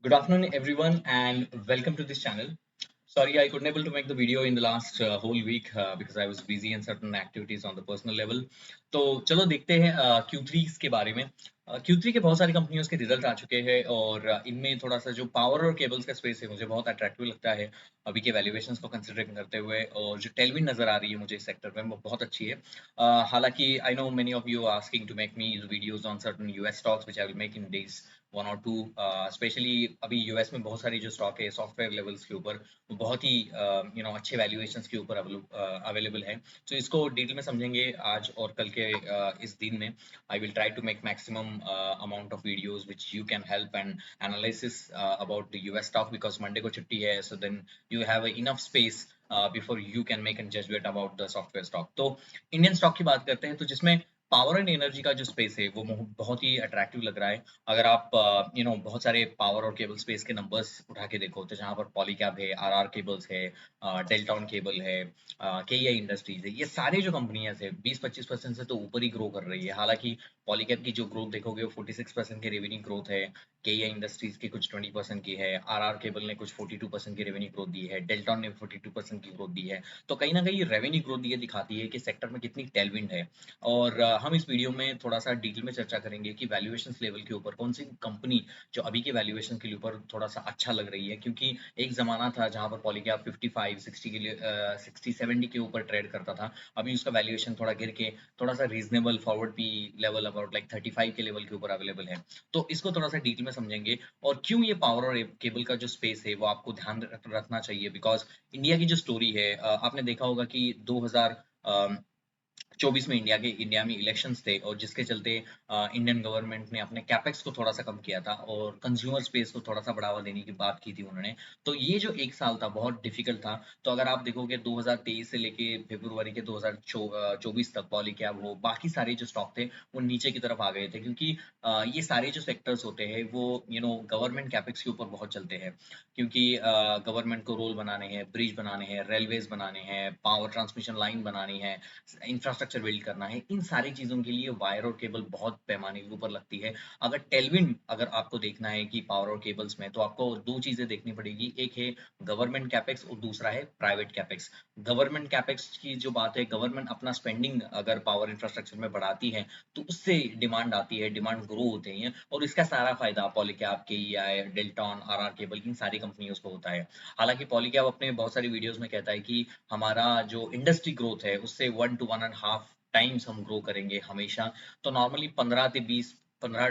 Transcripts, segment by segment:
Good afternoon, everyone, and welcome to this channel. Sorry, I couldn't able to make the video in the last whole week because I was busy in certain activities on the personal level. तो चलो देखते हैं Q3 के बारे में। Q3 के बहुत सारी कंपनियों के रिजल्ट आ चुके हैं और इनमें थोड़ा सा जो पावर और केबल्स का स्पेस है मुझे बहुत अट्रैक्टिव लगता है अभी के वैल्यूएशंस को कंसिडर करते हुए और जो टेलविंड नजर आ रही है मुझे इस सेक्टर में वो बहुत अच्छी है। हालांकि I know many of you asking to make me videos on certain US stocks which I will make in days one और टू। स्पेशली अभी यूएस में बहुत सारी जो स्टॉक है सॉफ्टवेयर लेवल्स के ऊपर वो बहुत ही अच्छे वैल्यूएशंस के ऊपर अवेलेबल है। तो इसको डिटेल में समझेंगे आज और कल के इस दिन में। I will try to make maximum amount of videos which you can help and analysis about the US stock because Monday को छुट्टी है, so then you have enough space before you can make an judgment about the software stock. तो Indian stock की बात करते हैं तो जिसमें पावर एंड एनर्जी का जो स्पेस है वो बहुत ही अट्रैक्टिव लग रहा है। अगर आप बहुत सारे पावर और केबल स्पेस के नंबर्स उठा के देखो तो जहाँ पर पॉलीकैब है, आरआर केबल्स है, डेल्टॉन केबल है, केईआई इंडस्ट्रीज है, ये सारे जो कंपनियां है 20-25% से तो ऊपर ही ग्रो कर रही है। हालांकि पॉलीकैब की जो ग्रोथ देखोगे वो 46% की रेवेन्यू ग्रोथ है, केईआई इंडस्ट्रीज की कुछ 20% की है, आरआर केबल ने कुछ 42% की रेवेन्यू ग्रोथ दी है, डेल्टॉन ने 42% की ग्रोथ दी है। तो कहीं ना कहीं रेवेन्यू ग्रोथ ये दिखाती है कि सेक्टर में कितनी टेलविंड है। और हम इस वीडियो में थोड़ा सा डिटेल में चर्चा करेंगे कि वैल्यूएशन लेवल के ऊपर कौन सी कंपनी जो अभी के वैल्यूएशन के ऊपर थोड़ा सा अच्छा लग रही है, क्योंकि एक जमाना था जहां पर पॉलीकैब 55-60 के लिए 60-70 के ऊपर ट्रेड करता था। अभी उसका वैल्यूएशन थोड़ा गिर के थोड़ा सा reasonable forward P level about like 35 के लेवल के ऊपर अवेलेबल है। तो इसको थोड़ा सा डिटेल में समझेंगे और क्यों ये पावर और केबल का जो स्पेस है वो आपको ध्यान रखना चाहिए। बिकॉज इंडिया की जो स्टोरी है, आपने देखा होगा कि 2024 में इंडिया में इलेक्शंस थे और जिसके चलते इंडियन गवर्नमेंट ने अपने कैपेक्स को थोड़ा सा कम किया था और कंज्यूमर स्पेस को थोड़ा सा बढ़ावा देने की बात की थी उन्होंने। तो ये जो एक साल था बहुत डिफिकल्ट था। तो अगर आप देखोगे 2023 से लेके फरवरी के 2024 तक पॉलीकैब हो बाकी सारे जो स्टॉक थे वो नीचे की तरफ आ गए थे, क्योंकि ये सारे जो सेक्टर्स होते हैं वो गवर्नमेंट कैपेक्स के ऊपर बहुत चलते हैं। क्योंकि गवर्नमेंट को रोल बनाने हैं, ब्रिज बनाने हैं, रेलवेज बनाने हैं, पावर ट्रांसमिशन लाइन बनानी है, इंफ्रास्ट्रक्चर बिल्ड करना है, इन सारी चीजों के लिए वायर और केबल बहुत पैमाने के ऊपर लगती है। अगर टेलविंड अगर आपको देखना है कि पावर और केबल्स में, तो आपको दो चीजें देखनी पड़ेगी। एक है गवर्नमेंट कैपेक्स और दूसरा है प्राइवेट कैपेक्स। गवर्नमेंट कैपेक्स की जो बात है, गवर्नमेंट अपना स्पेंडिंग अगर पावर इंफ्रास्ट्रक्चर में बढ़ाती है तो उससे डिमांड आती है, डिमांड ग्रो होते हैं और इसका सारा फायदा पॉलीकैब, केईआई, डेल्टॉन, आरआर केबल इन सारी कंपनियों को होता है। हालांकि पॉलीकैब अपने बहुत सारी वीडियोस में कहता है कि हमारा जो इंडस्ट्री ग्रोथ है उससे 1 to 1.5 टाइम्स हम ग्रो करेंगे हमेशा। तो नॉर्मली 15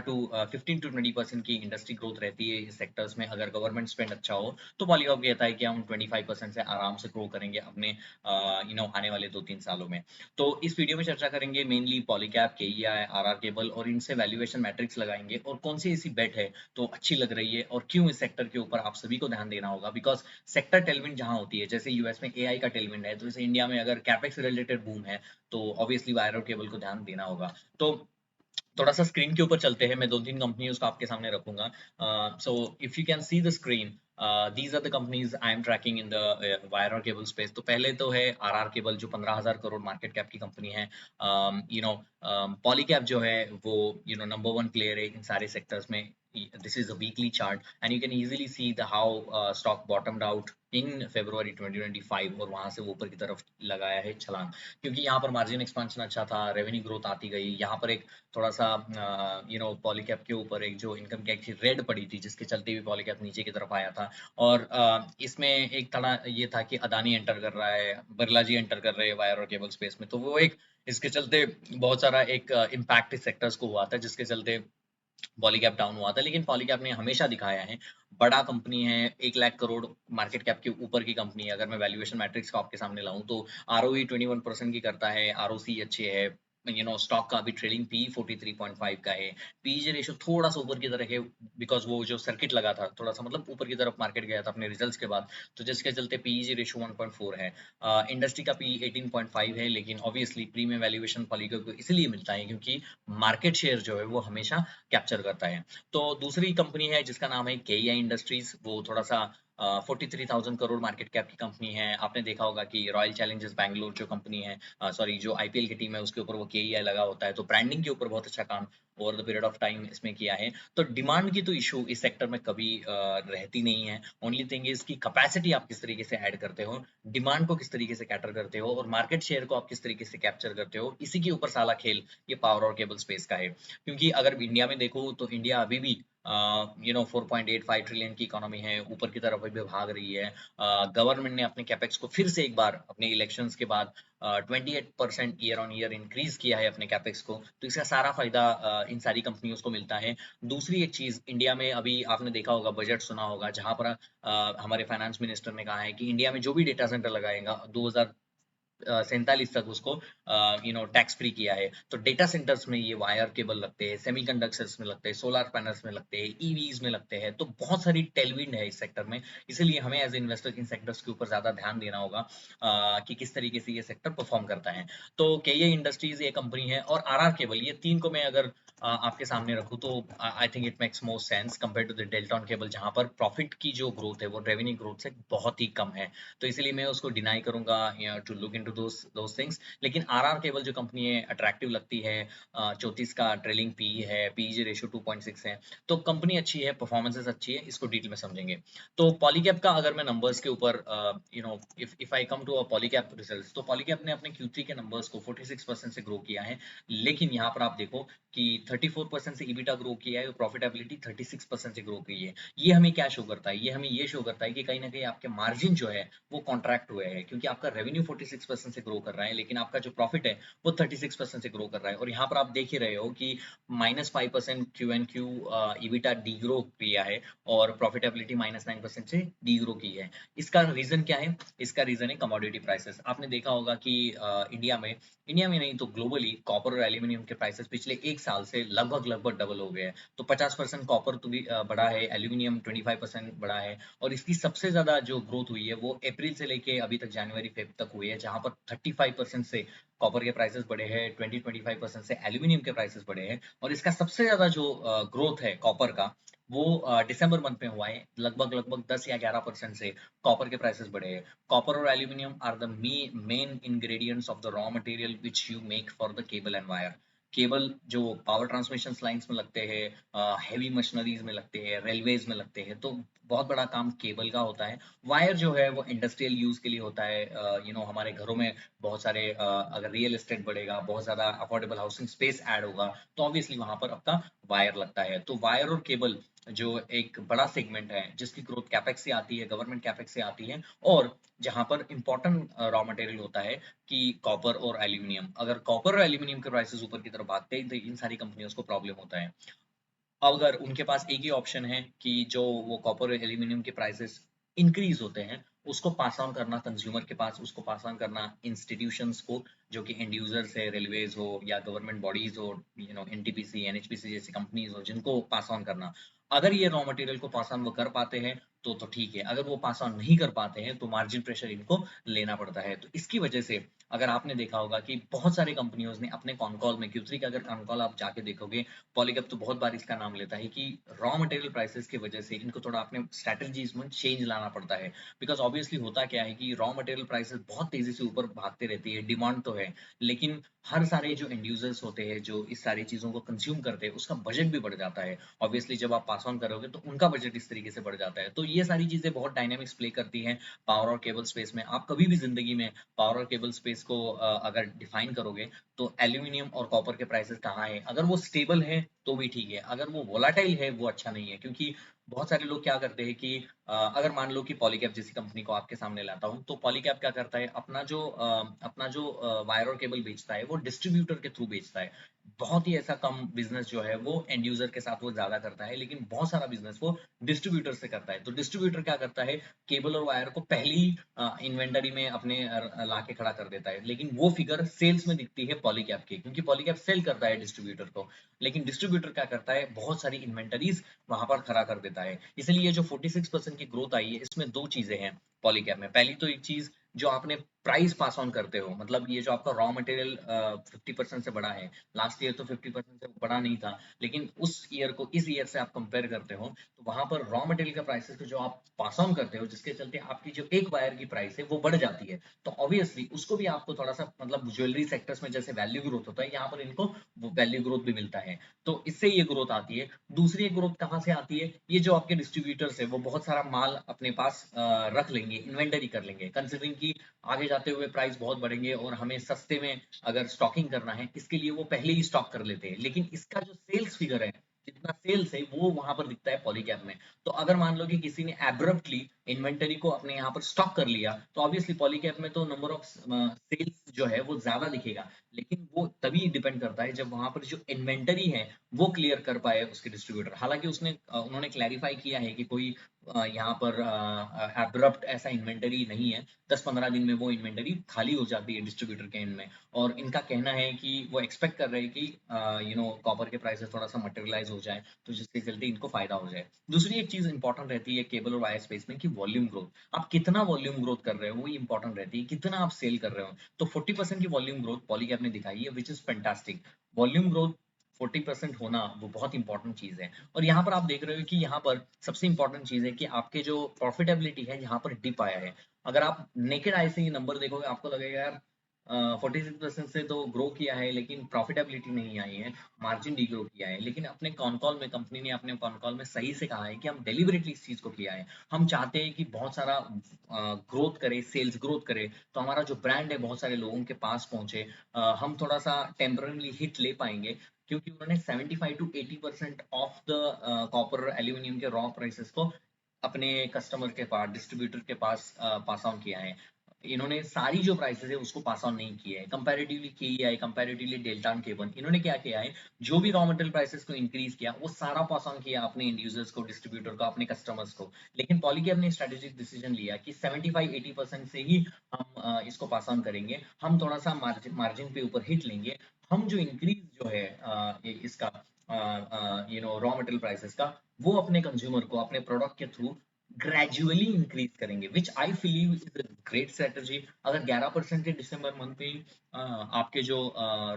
to 20% की इंडस्ट्री ग्रोथ रहती है इस सेक्टर्स में। अगर गवर्नमेंट स्पेंड अच्छा हो तो पॉलीकैब कहता है कि हम 25% से आराम से ग्रो करेंगे अपने आने वाले 2-3 सालों में। तो इस वीडियो में चर्चा करेंगे mainly Polycab, KEI, RR cable और इनसे वैल्यूएशन मैट्रिक्स लगाएंगे और कौन सी ऐसी बेट है तो अच्छी लग रही है और क्यों इस सेक्टर के ऊपर आप सभी को ध्यान देना होगा। बिकॉज सेक्टर टेलविंड जहां होती है, जैसे यूएस में एआई का टेलविंड है, तो जैसे इंडिया में अगर कैपेक्स रिलेटेड बूम है तो ऑब्वियसली वायर और केबल को ध्यान देना होगा। तो थोड़ा सा स्क्रीन के ऊपर चलते हैं, मैं 2-3 कंपनियों को आपके सामने रखूंगा। So if you can see the screen, these are the companies I am tracking in the wire और केबल स्पेस। तो पहले तो है आरआर केबल जो 15,000 करोड़ मार्केट कैप की कंपनी है। पॉलीकैब जो है वो नंबर वन प्लेयर है इन सारे सेक्टर्स में। This is a weekly chart and you can easily see the how stock bottomed out in February 2025 और वहां से वो ऊपर की तरफ लगाया है छलांग, क्योंकि यहाँ पर मार्जिन एक्सपेंशन अच्छा था, रेवेन्यू ग्रोथ आती गई। यहाँ पर एक थोड़ा सा पॉलीकैब के ऊपर एक जो इनकम टैक्स की रेड पड़ी थी जिसके चलते भी पॉलीकैब नीचे की तरफ आया था। और इसमें एक थोड़ा ये था कि अदानी एंटर कर रहा है, बिरला जी एंटर कर रहे हैं वायर और केबल स्पेस में, तो वो एक इसके चलते बहुत सारा एक इम्पैक्ट इस सेक्टर्स को हुआ था जिसके चलते पॉलीकैब डाउन हुआ था। लेकिन पॉलीकैब ने हमेशा दिखाया है बड़ा कंपनी है, 1 लाख करोड़ मार्केट कैप के ऊपर की कंपनी है। अगर मैं वैल्यूएशन मैट्रिक्स को आपके सामने लाऊं तो आरओई 21% की करता है, आरओसी अच्छे है। स्टॉक का अभी ट्रेडिंग पी 43.5 का है, पीजी रेशियो थोड़ा सा ऊपर की तरफ है बिकॉज वो जो सर्किट लगा था थोड़ा सा मतलब ऊपर की तरफ मार्केट गया था अपने रिजल्ट्स के बाद, तो जिसके चलते पीजी रेशियो 1.4 है। इंडस्ट्री का पी 18.5 है, लेकिन ऑब्वियसली प्रीमियम वैल्यूएशन पॉलीकैब को इसलिए मिलता है क्योंकि मार्केट शेयर जो है वो हमेशा कैप्चर करता है। तो दूसरी कंपनी है जिसका नाम है केईआई इंडस्ट्रीज, वो थोड़ा सा 43,000 करोड़ मार्केट कैप की कंपनी है। आपने देखा होगा कि रॉयल चैलेंजर्स बैंगलोर जो कंपनी है, सॉरी जो आईपीएल की टीम है उसके ऊपर वो केईआई लगा होता है, तो ब्रांडिंग के ऊपर बहुत अच्छा काम over the period of time इसमें किया है। तो डिमांड की तो इशू इस सेक्टर में कभी रहती नहीं है। ओनली थिंग इज की कैपेसिटी आप किस तरीके से ऐड करते हो, डिमांड को किस तरीके से कैटर करते हो और मार्केट शेयर को आप किस तरीके से कैप्चर करते हो, इसी के ऊपर सारा खेल ये पावर और केबल स्पेस का है। क्योंकि अगर इंडिया में देखो तो इंडिया अभी भी 4.85 ट्रिलियन की इकोनॉमी है, ऊपर की तरफ अभी भाग रही है। गवर्नमेंट ने अपने कैपेक्स को फिर से एक बार अपने इलेक्शंस के बाद 28% ईयर ऑन ईयर इंक्रीज किया है अपने कैपेक्स को, तो इसका सारा फायदा इन सारी कंपनियों को मिलता है। दूसरी एक चीज, इंडिया में अभी आपने देखा होगा, बजट सुना होगा, जहां पर हमारे फाइनेंस मिनिस्टर ने कहा है कि इंडिया में जो भी डेटा सेंटर लगाएगा 47 तक उसको टैक्स फ्री किया है। तो डेटा सेंटर्स में ये वायर केबल लगते हैं, सेमीकंडक्टर्स में लगते हैं, सोलर पैनल्स में लगते हैं, ईवीज में लगते हैं, तो बहुत सारी टेलविंड है इस सेक्टर में। इसीलिए हमें एज इन्वेस्टर इन सेक्टर्स के ऊपर ज्यादा ध्यान देना होगा कि किस तरीके से ये सेक्टर परफॉर्म करता है। तो केए इंडस्ट्रीज ये कंपनी है और आरआर केबल, ये तीन को मैं अगर आपके सामने रखूं तो I think it makes more sense compare to the Delton cable, जहां पर प्रॉफिट की जो ग्रोथ है वो रेवेन्यू ग्रोथ से बहुत ही कम है। तो इसलिए मैं उसको डिनाई करूंगा to look into those things. लेकिन आरआर केबल जो कंपनी है अट्रैक्टिव लगती है। 34 का ट्रेलिंग पी है, पीई रेशियो 2.6 है, तो कंपनी अच्छी है, परफॉर्मेंसेस अच्छी है, इसको डिटेल में समझेंगे। तो पॉलीकैप का अगर मैं नंबर्स के ऊपर if I come to a Polycab results, तो पॉलीकैप ने अपने Q3 के नंबर्स को 46% से ग्रो किया है। लेकिन यहाँ पर आप देखो कि 34% से ईबिटा ग्रो किया है, प्रॉफिटेबिलिटी 36% से ग्रो की है। ये हमें क्या शो करता है? ये हमें ये शो करता है कि कहीं ना कहीं आपके मार्जिन जो है वो कॉन्ट्रैक्ट हुए हैं, क्योंकि आपका रेवेन्यू 46% से ग्रो कर रहा है, लेकिन आपका जो प्रॉफिट है वो 36% से ग्रो कर रहा है। और यहाँ पर आप देख ही रहे हो कि -5% Q N Q EBITDA degrow किया है और प्रॉफिटेबिलिटी -9% से डी ग्रो की है। इसका रीजन क्या है? इसका रीजन है कमोडिटी प्राइसेस। आपने देखा होगा कि इंडिया में नहीं तो ग्लोबली कॉपर और एल्यूमिनियम के प्राइसेस पिछले एक साल से लगभग लगभग डबल हो गए हैं। तो 50% कॉपर तो भी बढ़ा है, एल्यूमिनियम 25% बढ़ा है, और इसकी सबसे ज्यादा जो ग्रोथ हुई है वो अप्रैल से लेके अभी तक जनवरी फेब तक हुई है, जहां पर 35% से कॉपर के प्राइसेस बढ़े हैं, 20-25% से एल्यूमिनियम के प्राइसेस बढ़े हैं। और इसका सबसे ज्यादा जो ग्रोथ है कॉपर का, वो दिसंबर मंथ में हुआ है, लगभग लगभग 10 या 11% से कॉपर के प्राइसेस बढ़े हैं। कॉपर और aluminium are the main ingredients of the raw material which you make for the cable and wire. Cable जो पावर ट्रांसमिशन लाइंस में लगते हैं, हैवी मशीनरीज में लगते हैं, रेलवेज में लगते हैं, तो बहुत बड़ा काम केबल का होता है। वायर जो है वो इंडस्ट्रियल यूज के लिए होता है। हमारे घरों में बहुत सारे अगर रियल एस्टेट बढ़ेगा, बहुत ज्यादा अफोर्डेबल हाउसिंग स्पेस ऐड होगा, तो ऑब्वियसली वहां पर आपका वायर लगता है। तो वायर और केबल जो एक बड़ा सेगमेंट है जिसकी ग्रोथ कैपेक्स से आती है, गवर्नमेंट कैपेक्स से आती है, और जहां पर इंपॉर्टेंट रॉ मटेरियल होता है कि कॉपर और एल्यूमिनियम। अगर कॉपर और एल्यूमिनियम के प्राइसेस ऊपर की तरफ भागते हैं तो इन सारी कंपनियों को प्रॉब्लम होता है। अगर उनके पास एक ही ऑप्शन है कि जो वो कॉपर और एल्यूमिनियम के प्राइसेस इंक्रीज होते हैं उसको पास ऑन करना कंज्यूमर के पास, उसको पास ऑन करना इंस्टीट्यूशंस को, जो कि एंड यूजर्स है, रेलवेज हो या गवर्नमेंट बॉडीज हो, एनटीपीसी एनएचपीसी जैसी कंपनीज हो, जिनको पास ऑन करना। अगर ये रॉ मटेरियल को पास ऑन वो कर पाते हैं तो ठीक है, अगर वो पास ऑन नहीं कर पाते हैं तो मार्जिन प्रेशर इनको लेना पड़ता है। तो इसकी वजह से अगर आपने देखा होगा कि बहुत सारी कंपनियों ने अपने कॉन कॉल में, Q3 का अगर कॉन कॉल आप जाके देखोगे, पॉलीकैप तो बहुत बार इसका नाम लेता है कि रॉ मटेरियल प्राइसेस की वजह से इनको थोड़ा अपने स्ट्रेटजीज में चेंज लाना पड़ता है। बिकॉज ऑब्वियसली होता क्या है कि रॉ मटेरियल प्राइसेस बहुत तेजी से ऊपर भागते रहती है, डिमांड तो है, लेकिन हर सारे जो एंड यूजर्स होते हैं जो इस सारी चीजों को कंज्यूम करते हैं उसका बजट भी बढ़ जाता है। ऑब्वियसली जब आप पास ऑन करोगे तो उनका बजट इस तरीके से बढ़ जाता है। तो ये सारी चीजें बहुत डायनेमिक्स प्ले करती हैं पावर और केबल स्पेस में। आप कभी भी जिंदगी में पावर और केबल स्पेस को अगर डिफाइन करोगे तो एल्यूमिनियम और कॉपर के प्राइसेस कहाँ है, अगर वो स्टेबल है तो भी ठीक है, अगर वो वोलाटाइल है वो अच्छा नहीं है। क्योंकि बहुत सारे लोग क्या करते हैं कि अगर मान लो कि पॉलीकैप जैसी कंपनी को आपके सामने लाता हूँ, तो पॉलीकैप क्या करता है, अपना जो वायर और केबल बेचता है वो डिस्ट्रीब्यूटर के थ्रू बेचता है। बहुत ही ऐसा कम बिजनेस जो है वो एंड यूजर के साथ वो ज्यादा करता है, लेकिन बहुत सारा बिजनेस वो डिस्ट्रीब्यूटर से करता है। तो डिस्ट्रीब्यूटर क्या करता है, केबल और वायर को पहली इन्वेंटरी में अपने ला के खड़ा कर देता है, लेकिन वो फिगर सेल्स में दिखती है पॉलीकैप की, क्योंकि पॉलीकैप सेल करता है डिस्ट्रीब्यूटर को। लेकिन डिस्ट्रीब्यूटर क्या करता है, बहुत सारी इन्वेंटरीज वहां पर खड़ा कर देता है। इसलिए जो 46% की ग्रोथ आई है इसमें दो चीजें हैं पॉलीकैप में। पहली तो एक चीज जो आपने प्राइस पास ऑन करते हो, मतलब ये जो आपका रॉ मटेरियल 50% से बढ़ा है, लास्ट ईयर तो 50% से बढ़ा नहीं था, लेकिन उस ईयर को इस ईयर से आप कंपेयर करते हो तो वहां पर रॉ मटेरियल का प्राइसेस को जो आप पास ऑन करते हो, जिसके चलते आपकी जो एक वायर की प्राइस है वो बढ़ जाती है, तो ऑब्वियसली उसको भी आपको थोड़ा सा, मतलब ज्वेलरी सेक्टर्स में जैसे वैल्यू ग्रोथ होता है, यहाँ पर इनको वैल्यू ग्रोथ भी मिलता है, तो इससे ये ग्रोथ आती है। दूसरी एक ग्रोथ कहाँ से आती है, ये जो आपके डिस्ट्रीब्यूटर्स है वो बहुत सारा माल अपने पास रख लेंगे, इन्वेंटरी कर लेंगे, कंसिडरिंग कि आगे जाते हुए प्राइस बहुत बढ़ेंगे और हमें सस्ते में अगर स्टॉकिंग करना है, इसके लिए वो पहले ही स्टॉक कर लेते हैं, लेकिन इसका जो सेल्स फिगर है, जितना सेल्स है वो वहां पर दिखता है पॉलीकैब में। तो अगर मान लो कि किसी ने एब्रप्टली इन्वेंटरी को अपने यहाँ पर स्टॉक कर लिया, तो ऑब्वियसली पॉलीकैब में तो नंबर ऑफ सेल्स जो है वो ज्यादा दिखेगा, लेकिन वो तभी डिपेंड करता है जब वहां पर जो इन्वेंटरी है वो क्लियर कर पाए उसके डिस्ट्रीब्यूटर। हालांकि उन्होंने क्लैरिफाई किया है कि कोई यहाँ पर एब्रप्ट ऐसा इन्वेंटरी नहीं है, 10-15 दिन में वो इन्वेंटरी खाली हो जाती है डिस्ट्रीब्यूटर के एंड में, और इनका कहना है कि वो एक्सपेक्ट कर रहे हैं कि कॉपर के प्राइसेस थोड़ा सा मटेरियलाइज हो जाए, तो जिसके चलते इनको फायदा हो जाए। दूसरी एक चीज इंपॉर्टेंट रहती है केबल और वायर स्पेस में कि वॉल्यूम ग्रोथ, आप कितना वॉल्यूम ग्रोथ कर रहे हो वही इंपॉर्टेंट रहती है, कितना आप सेल कर रहे हो। तो 40% की वॉल्यूम ग्रोथ पॉलीकैब ने दिखाई है, which is fantastic. Volume growth 40% होना वो बहुत इंपॉर्टेंट चीज है। और यहाँ पर आप देख रहे हो कि यहाँ पर सबसे इंपॉर्टेंट चीज है कि आपके जो प्रॉफिटेबिलिटी है यहाँ पर डिप आया है। अगर आप नेकेड आई से ये नंबर देखोगे आपको लगेगा यार 46% से तो ग्रो किया है लेकिन प्रॉफिटेबिलिटी नहीं आई है, मार्जिन डी ग्रो किया है। लेकिन अपने कॉन कॉल में कंपनी ने अपने कॉन कॉल में सही से कहा है कि हम डेलिबरेटली इस चीज को किया है, हम चाहते हैं कि बहुत सारा ग्रोथ करे, सेल्स ग्रोथ करे, तो हमारा जो ब्रांड है बहुत सारे लोगों के पास पहुंचे, हम थोड़ा सा टेम्पररी हिट ले पाएंगे, क्योंकि उन्होंने 75 to 80% of the copper aluminium के रॉ प्राइसेस को अपने कस्टमर के पास, डिस्ट्रीब्यूटर के पास पास ऑन किया है। इन्होंने सारी जो प्राइसेस है उसको पास ऑन नहीं किया है। Comparatively KEI, comparatively delta and केबन, इन्होंने क्या किया है, जो भी रॉ मटेरियल प्राइसेस को इंक्रीज किया वो सारा पास ऑन किया अपने इंड यूजर्स को, डिस्ट्रीब्यूटर को, अपने कस्टमर्स को। लेकिन पॉलीकैब ने स्ट्रेटेजिक डिसीजन लिया कि 75-80% से ही हम इसको पास ऑन करेंगे, हम थोड़ा सा मार्जिन पे ऊपर हिट लेंगे, हम जो इंक्रीज जो है इसका रॉ मटेरियल प्राइसेस का, वो अपने कंज्यूमर को अपने प्रोडक्ट के थ्रू ग्रेजुअली इंक्रीज करेंगे, which I believe is a great strategy. अगर 11% के दिसंबर मंथ में आपके जो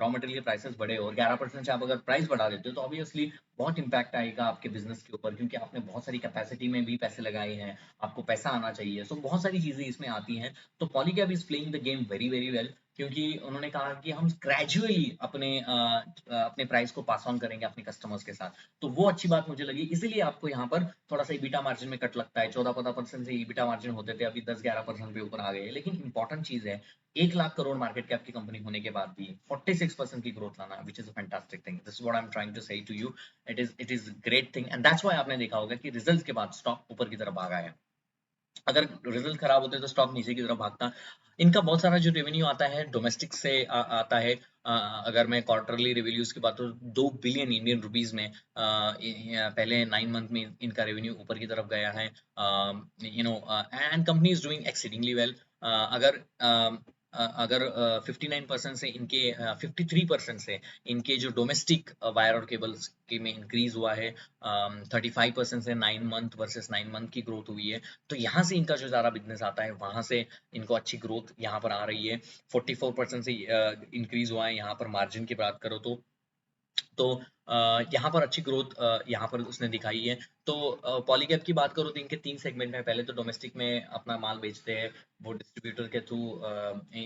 रॉ मटेरियल के प्राइसेस बढ़े और 11% से आप अगर प्राइस बढ़ा देते हो, तो ऑब्वियसली बहुत इंपैक्ट आएगा आपके बिजनेस के ऊपर, क्योंकि आपने बहुत सारी कैपेसिटी में भी पैसे लगाए हैं, आपको पैसा आना चाहिए, सो बहुत सारी चीजें इसमें आती हैं। तो Polycab is playing the game very very well, क्योंकि उन्होंने कहा कि हम ग्रेजुअली अपने प्राइस को पास ऑन करेंगे अपने कस्टमर्स के साथ। तो वो अच्छी बात मुझे लगी, इसीलिए आपको यहाँ पर थोड़ा सा ईबिटा मार्जिन में कट लगता है। 14-15% से ईबिटा मार्जिन होते थे, अभी 10-11% पे ऊपर आ गए। लेकिन इंपॉर्टेंट चीज है, 1 लाख करोड़ मार्केट कैप की कंपनी होने के बाद भी 46% की ग्रोथ लाना, which is a fantastic thing. This is what I am trying to say to you. It is great thing, and that's why आपने देखा होगा कि रिजल्ट के बाद स्टॉक ऊपर की तरफ भागा है। अगर रिजल्ट खराब होते तो स्टॉक नीचे की तरफ भागता। इनका बहुत सारा जो रेवेन्यू आता है डोमेस्टिक से आता है। अगर मैं क्वार्टरली रिवेन्यूज की बात करूँ, 2 बिलियन इंडियन रुपीज में पहले 9 मंथ में इनका रेवेन्यू ऊपर की तरफ गया है। And company is doing exceedingly well. अगर अगर 59% से इनके 53% से इनके जो डोमेस्टिक वायर और केबल्स के में इंक्रीज हुआ है, 35% से 9 मंथ वर्सेस 9 मंथ की ग्रोथ हुई है। तो यहाँ से इनका जो ज़्यादा बिजनेस आता है वहाँ से इनको अच्छी ग्रोथ यहाँ पर आ रही है। 44% से इंक्रीज हुआ है यहाँ पर। मार्जिन की बात करो तो यहाँ पर अच्छी ग्रोथ यहाँ पर उसने दिखाई है। तो पॉलीकैब की बात करो तो इनके 3 सेगमेंट हैं। पहले तो डोमेस्टिक में अपना माल बेचते हैं, वो डिस्ट्रीब्यूटर के थ्रू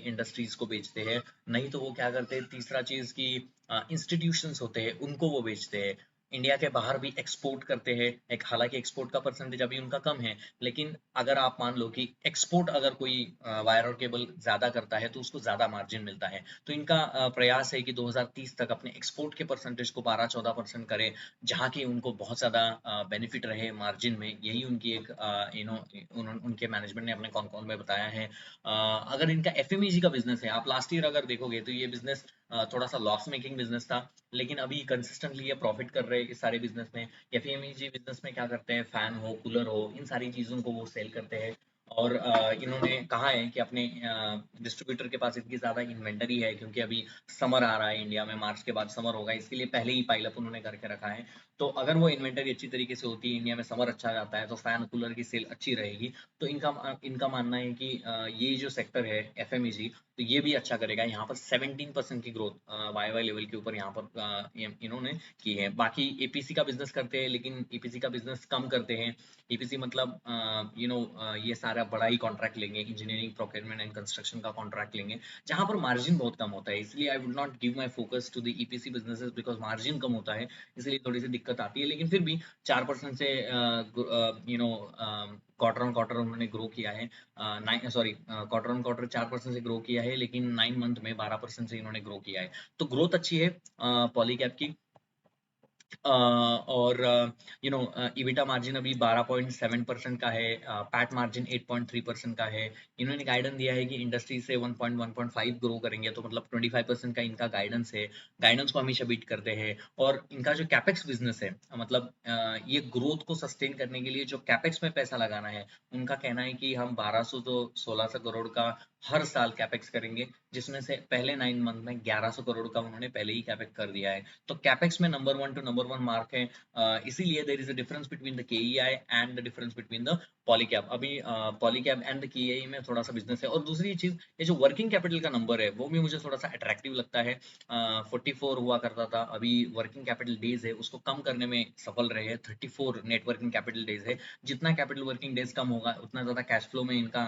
इंडस्ट्रीज को बेचते हैं। नहीं तो वो क्या करते हैं, तीसरा चीज की इंस्टीट्यूशंस होते हैं उनको वो बेचते हैं। इंडिया के बाहर भी एक्सपोर्ट करते हैं। एक हालांकि एक्सपोर्ट का परसेंटेज अभी उनका कम है, लेकिन अगर आप मान लो कि एक्सपोर्ट अगर कोई वायर और केबल ज्यादा करता है तो उसको ज्यादा मार्जिन मिलता है। तो इनका प्रयास है कि 2030 तक अपने एक्सपोर्ट के परसेंटेज को 12-14% करें, जहाँ की उनको बहुत ज़्यादा बेनिफिट रहे मार्जिन में। यही उनकी एक उनके मैनेजमेंट ने अपने कॉन कॉल में बताया है। अगर इनका एफएमईजी का बिजनेस है, आप लास्ट ईयर अगर देखोगे तो ये बिजनेस थोड़ा सा लॉस मेकिंग बिजनेस था, लेकिन अभी कंसिस्टेंटली ये प्रॉफिट कर रहे हैं इस सारे बिजनेस में। एफएमईजी बिजनेस में क्या करते हैं, फैन हो, कूलर हो, इन सारी चीज़ों को वो सेल करते हैं। और इन्होंने कहा है कि अपने डिस्ट्रीब्यूटर के पास इतनी ज़्यादा इन्वेंटरी है, क्योंकि अभी समर आ रहा है इंडिया में, मार्च के बाद समर होगा, इसके लिए पहले ही पाइल अप उन्होंने करके रखा है। तो अगर वो इन्वेंटरी अच्छी तरीके से होती है, इंडिया में समर अच्छा जाता है, तो फैन कूलर की सेल अच्छी रहेगी। तो इनका मानना है कि ये जो सेक्टर है एफएमईजी, तो ये भी अच्छा करेगा। यहाँ पर 17% की ग्रोथ वाई वाई लेवल के ऊपर यहाँ पर इन्होंने की है। बाकी एपीसी का बिजनेस करते हैं, लेकिन एपीसी का बिजनेस कम करते हैं। ईपीसी मतलब ये सारा बड़ा ही कॉन्ट्रैक्ट लेंगे, इंजीनियरिंग प्रोक्योरमेंट एंड कंस्ट्रक्शन का कॉन्ट्रैक्ट लेंगे, जहां पर मार्जिन बहुत कम होता है। इसलिए I would not give my focus to the EPC businesses, because margin कम होता है, इसलिए थोड़ी सी दिक्कत आती है। लेकिन फिर भी 4% से क्वार्टर ऑन क्वार्टर उन्होंने ग्रो किया है। क्वार्टर ऑन क्वार्टर 4% से ग्रो किया है, लेकिन 9 मंथ में 12% से इन्होंने ग्रो किया है। तो ग्रोथ अच्छी है पॉलीकैब की। और ईबिटा मार्जिन अभी 12.7% का है, पैट मार्जिन 8.3% का है। इन्होंने गाइडेंस दिया है कि इंडस्ट्री से 1.5 ग्रो करेंगे, तो मतलब 25% का इनका गाइडेंस है। गाइडेंस को हमेशा बीट करते हैं। और इनका जो कैपेक्स बिजनेस है, मतलब ये ग्रोथ को सस्टेन करने के लिए जो कैपेक्स में पैसा लगाना है, उनका कहना है कि हम 1200 तो 1600 करोड़ का हर साल कैपेक्स करेंगे, जिसमें से पहले 9 मंथ में 1100 करोड़ का उन्होंने पहले ही कैपेक्स कर दिया है। तो कैपेक्स में नंबर 1 टू नंबर 1 मार्क है। इसीलिए there is a difference between the KEI and the difference between the Polycab. अभी पॉलीकैब एंड द केईआई में थोड़ा सा बिजनेस है। और दूसरी चीज, ये जो वर्किंग कैपिटल का नंबर है, वो भी मुझे थोड़ा सा अट्रैक्टिव लगता है। 44 हुआ करता था, अभी वर्किंग कैपिटल डेज है उसको कम करने में सफल रहे हैं। 34 नेट वर्किंग कैपिटल डेज है। जितना कैपिटल वर्किंग डेज कम होगा, उतना ज्यादा कैश फ्लो में इनका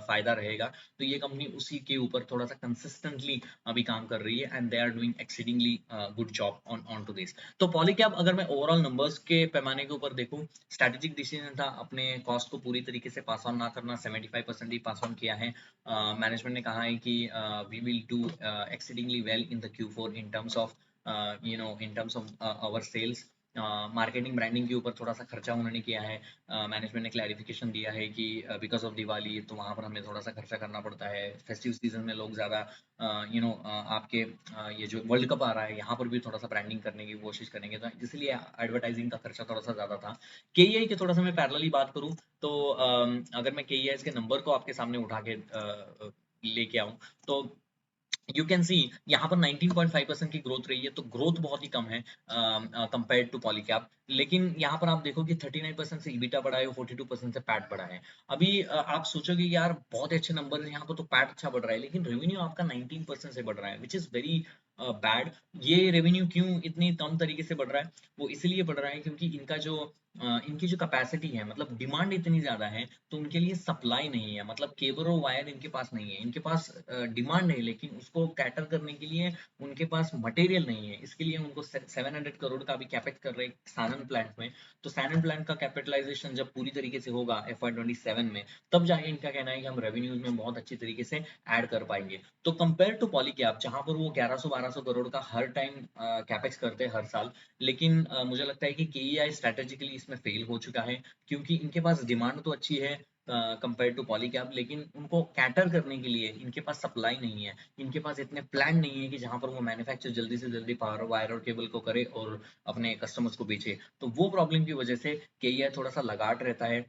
फायदा रहेगा। तो ये कंपनी उसी के ऊपर थोड़ा सा कंसिस्टेंटली अभी काम कर रही है, and they are doing exceedingly good job on to this. तो पॉलीकैब, अगर मैं ओवरऑल नंबर्स के पैमाने के ऊपर देखूं, स्ट्रैटेजिक डिसीजन था अपने कॉस्ट को पूरी तरीके से पास ऑन ना करना। 75% ही पास ऑन किया है। मैनेजमेंट ने कहा है कि we will do exceedingly well in the Q4 in terms of in terms of our sales. Marketing branding के ऊपर थोड़ा सा खर्चा उन्होंने किया है। मैनेजमेंट ने क्लैरिफिकेशन दिया है कि बिकॉज ऑफ दिवाली, तो वहाँ पर हमें थोड़ा सा खर्चा करना पड़ता है। फेस्टिव सीजन में लोग ज़्यादा आपके ये जो वर्ल्ड कप आ रहा है, यहाँ पर भी थोड़ा सा ब्रांडिंग करने की कोशिश करेंगे, तो इसलिए एडवर्टाइजिंग का खर्चा थोड़ा सा ज़्यादा था। केईआई के थोड़ा सा मैं पैरेलली बात करूँ, तो अगर मैं केईआई के नंबर को आपके सामने उठा के लेके आऊँ, तो यू कैन सी यहाँ पर 19.5% की ग्रोथ रही है। तो ग्रोथ बहुत ही कम है कंपेयर्ड टू पॉलीकैब। लेकिन यहाँ पर आप देखो कि 39% से ईबिटा बढ़ा है, 42% से पैट बढ़ा है। अभी आप सोचोगे कि यार बहुत अच्छे नंबर है यहाँ पर, तो पैट अच्छा बढ़ रहा है, लेकिन रेवेन्यू आपका 19% से बढ़ रहा है, विच इज वेरी बैड। ये रेवेन्यू क्यों इतनी कम तरीके से बढ़ रहा है? वो इसलिए बढ़ रहा है क्योंकि इनकी जो कैपेसिटी है, मतलब डिमांड इतनी ज्यादा है, तो उनके लिए सप्लाई नहीं है। मतलब केबल और वायर इनके पास नहीं है। इनके पास डिमांड है, लेकिन उसको कैटर करने के लिए उनके पास मटेरियल नहीं है। इसके लिए उनको 700 करोड़ का भी कैपेक्स कर रहे हैं सानन प्लांट में। तो सानन प्लांट का कैपिटलाइजेशन जब पूरी तरीके से होगा FY 27 में, तब जाके इनका कहना है कि हम रेवेन्यूज में बहुत अच्छी तरीके से ऐड कर पाएंगे। तो कंपेयर टू पॉलीकैब, जहां पर वो 1100-1200 करोड़ का हर टाइम कैपेक्स करते हैं हर साल, लेकिन मुझे लगता है कि केईआई स्ट्रेटेजिकली इसमें फेल हो चुका है, क्योंकि इनके पास डिमांड तो अच्छी है कंपेयर टू पॉलीकैब, लेकिन उनको कैटर करने के लिए इनके पास सप्लाई नहीं है। इनके पास इतने प्लान नहीं है कि जहां पर वो मैन्युफैक्चर जल्दी से जल्दी पावर वायर और केबल को करे और अपने कस्टमर्स को बेचे। तो वो प्रॉब्लम की वजह से केईआई थोड़ा सा लगाट रहता है।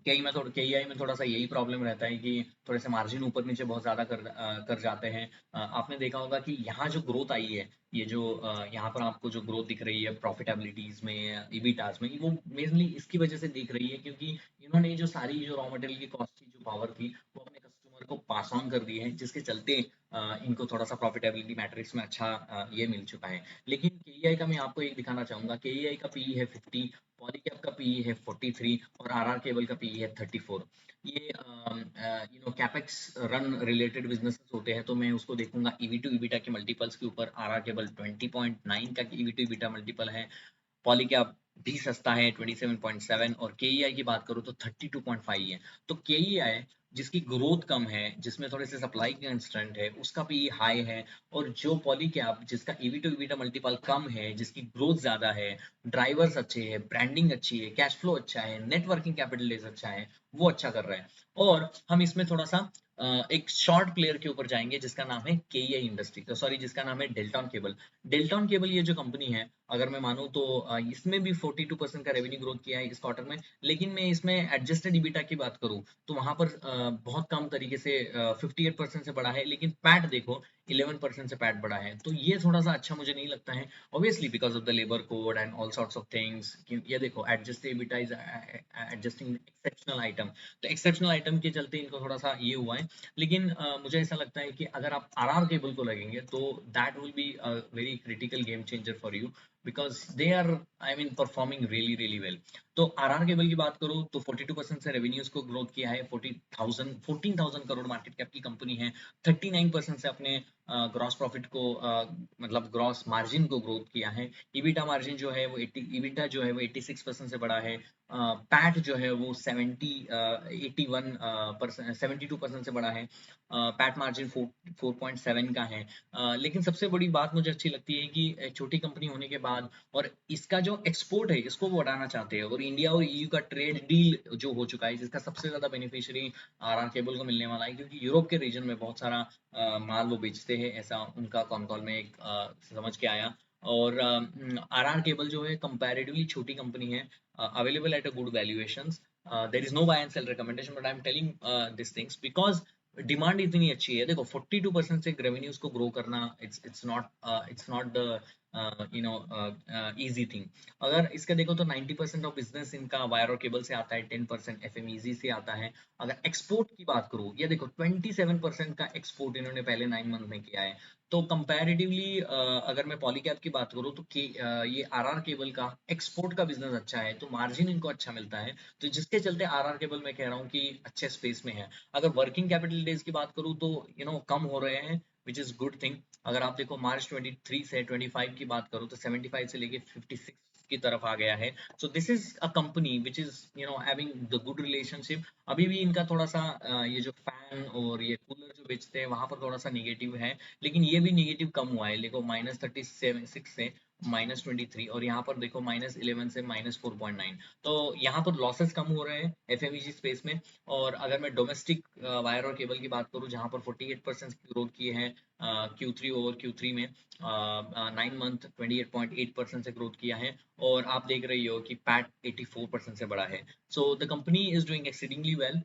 केईआई में थोड़ा सा यही प्रॉब्लम रहता है कि थोड़े से मार्जिन ऊपर नीचे बहुत ज्यादा कर जाते हैं। आपने देखा होगा कि यहाँ जो ग्रोथ आई है, ये जो यहाँ पर आपको जो ग्रोथ दिख रही है प्रॉफिटेबिलिटीज में, ईबिटाज में, वो मेनली इसकी वजह से दिख रही है क्योंकि इन्होंने जो सारी जो रॉ मटेरियल की कॉस्ट की जो पावर थी, वो अपने कस्टमर को पास ऑन कर दी है, जिसके चलते इनको थोड़ा सा प्रॉफिटेबिलिटी मैट्रिक्स में अच्छा ये मिल चुका है। लेकिन केईआई का मैं आपको एक दिखाना चाहूंगा। केईआई का पीई है 50, पॉलीकैब का पीई है 43, और आरआर केबल का पीई है 34। ये कैपेक्स रन रिलेटेड बिजनेसेस होते हैं, तो मैं उसको देखूंगा ईवी टू ईबिटा के मल्टीपल्स के ऊपर। आरआर केबल 20.9 का ईवी टू ईबिटा मल्टीपल है। पॉलीकैब भी सस्ता है 27.7, और केईआई की बात करूँ तो 32.5 है। तो केईआई जिसकी ग्रोथ कम है, जिसमें थोड़े से सप्लाई की कंस्ट्रेंट है, उसका पीई हाई है। और जो पॉलीकैब जिसका ईवी टू ईबिटा मल्टीपल कम है, जिसकी ग्रोथ ज्यादा है, ड्राइवर्स अच्छे हैं, ब्रांडिंग अच्छी है, कैश फ्लो अच्छा है, नेटवर्किंग कैपिटल डेज अच्छा है, वो अच्छा कर रहा है। और हम इसमें थोड़ा सा एक शॉर्ट प्लेयर के ऊपर जाएंगे जिसका नाम है केईआई इंडस्ट्री, तो सॉरी जिसका नाम है डेल्टॉन केबल। डेल्टॉन केबल ये जो कंपनी है, अगर मैं मानूं तो इसमें भी 42% का रेवेन्यू ग्रोथ किया है इस क्वार्टर में। लेकिन मैं इसमें एडजस्टेड ईबिटा की बात करूं तो वहां पर बहुत कम तरीके से 58% से बढ़ा है, लेकिन पैट देखो 11% से पैट बढ़ा है, तो ये थोड़ा सा अच्छा मुझे नहीं लगता है, obviously because of the labour code and all sorts of things. ये देखो adjusted EBITDA is adjusting exceptional item, तो एक्सेप्शनल आइटम के चलते इनको थोड़ा सा ये हुआ है। लेकिन मुझे ऐसा लगता है कि अगर आप आरआर केबल को लगेंगे तो that will be a very critical game changer for you, because they are I mean performing really really well. तो आरआर केबल की बात करूं तो 42% से रेवेन्यूज को ग्रोथ किया है, 14,000 करोड़ मार्केट कैप की कंपनी है। 39% से अपने ग्रॉस प्रॉफिट को मतलब ग्रॉस मार्जिन को ग्रोथ किया है। ईबिटा मार्जिन जो है वो 80, ईबिटा जो है वो 86% से बढ़ा है। पैट जो है वो 72% से बढ़ा है। पैट मार्जिन 4.7 का है। लेकिन सबसे बड़ी बात मुझे अच्छी लगती है कि छोटी कंपनी होने के बाद और इसका जो एक्सपोर्ट है इसको वो बढ़ाना चाहते हैं, और इंडिया और ईयू का ट्रेड डील जो हो चुका है जिसका सबसे ज्यादा बेनिफिशियरी आरआर केबल को मिलने वाला है, क्योंकि यूरोप के रीजन में बहुत सारा माल वो बेचते हैं, ऐसा उनका कॉन कॉल में एक समझ के आया। और आरआर केबल जो है कंपैरेटिवली छोटी कंपनी है, available at a good valuations. There is no buy and sell recommendation, but I'm telling these things because demand इतनी अच्छी है। देखो 42% से रेवेन्यूज को ग्रो करना, it's not the you know easy thing. अगर इसका देखो तो 90% ऑफ बिजनेस इनका वायर और केबल से आता है, 10% एफएमईजी से आता है। अगर एक्सपोर्ट की बात करूँ, ये देखो 27% का एक्सपोर्ट इन्होंने पहले 9 मंथ में किया है। तो कंपैरेटिवली अगर मैं पॉलीकैब की बात करूँ तो ये आरआर केबल का एक्सपोर्ट का बिजनेस अच्छा है, तो मार्जिन इनको अच्छा मिलता है, तो जिसके चलते आरआर केबल मैं कह रहा हूँ कि अच्छे स्पेस में है। अगर वर्किंग कैपिटल डेज की बात करूँ तो कम हो रहे हैं, विच इज गुड थिंग। अगर आप देखो मार्च 23 से 25 की बात करूँ तो 75 से लेके 56 की तरफ आ गया है। So this is a company which is having the good relationship. अभी भी इनका थोड़ा सा ये जो फैन और ये कूलर जो बेचते हैं वहां पर थोड़ा सा निगेटिव है, लेकिन ये भी निगेटिव कम हुआ है। देखो -36 से -23, और यहाँ पर देखो -11 से -4.9, तो यहाँ पर लॉसेस कम हो रहे हैं एफएमईजी स्पेस में। और अगर मैं डोमेस्टिक वायर और केबल की बात करूँ जहाँ पर 48% की ग्रोथ की है Q3 ओवर Q3 में, 9 मंथ 28.8% से ग्रोथ किया है, और आप देख रही हो कि पैट 84% से बढ़ा है। So the company is doing exceedingly well.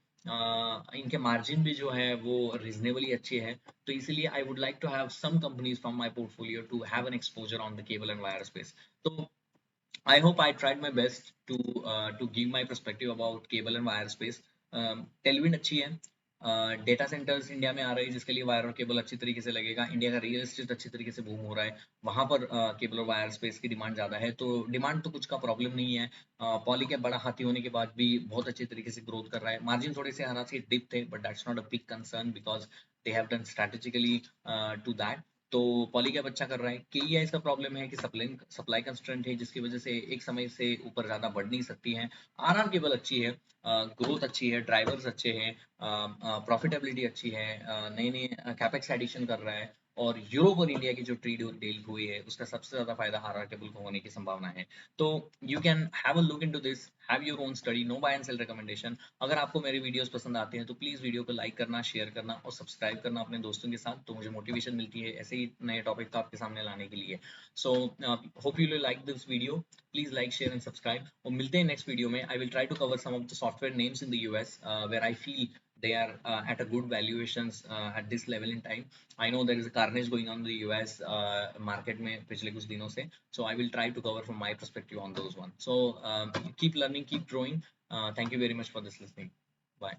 इनके मार्जिन भी जो है वो रीजनेबली अच्छे हैं, तो इसीलिए I would like to have some companies from my portfolio to have an exposure on the cable and wire space. तो I hope I tried my best to give my perspective about cable and wire space. Tailwind अच्छी है, data centres India में आ रहे हैं जिसके लिए wire और cable अच्छी तरीके से लगेगा। इंडिया का रियल एस्टेट अच्छी तरीके से बूम हो रहा है, वहां पर केबल और वायर स्पेस की डिमांड ज्यादा है, तो डिमांड तो कुछ का प्रॉब्लम नहीं है। पॉली कैप बड़ा हाथी होने के बाद भी बहुत अच्छी तरीके से ग्रोथ कर रहा है। मार्जिन थोड़े से हरा से डिप थे, but that's not a big concern because they have done strategically to that. तो पॉलीकैब अच्छा कर रहा है। केईआई का प्रॉब्लम है कि सप्लाई कंस्ट्रेंट है, जिसकी वजह से एक समय से ऊपर ज्यादा बढ़ नहीं सकती है। आरआर केबल अच्छी है, ग्रोथ अच्छी है, ड्राइवर्स अच्छे हैं, प्रॉफिटेबिलिटी अच्छी है, नए नए कैपेक्स एडिशन कर रहा है, और यूरोप और इंडिया की जो ट्रेड डील हुई है उसका सबसे ज्यादा फायदा आरआर केबल को होने की संभावना है। तो you can have a look into this, have your own study, no buy and sell recommendation. अगर आपको मेरे वीडियोस पसंद आते हैं तो प्लीज वीडियो को लाइक करना, शेयर करना और सब्सक्राइब करना अपने दोस्तों के साथ, तो मुझे मोटिवेशन मिलती है ऐसे ही नए टॉपिक को आपके सामने लाने के लिए। So hope you will like this video, please like share and subscribe, और मिलते हैं नेक्स्ट वीडियो में। I will try to cover some of the software names in the US where I feel they are at a good valuations at this level in time. I know there is a carnage going on in the US market में पिछले कुछ दिनों से, so I will try to cover from my perspective on those ones. So keep learning, keep growing. Thank you very much for this listening. Bye.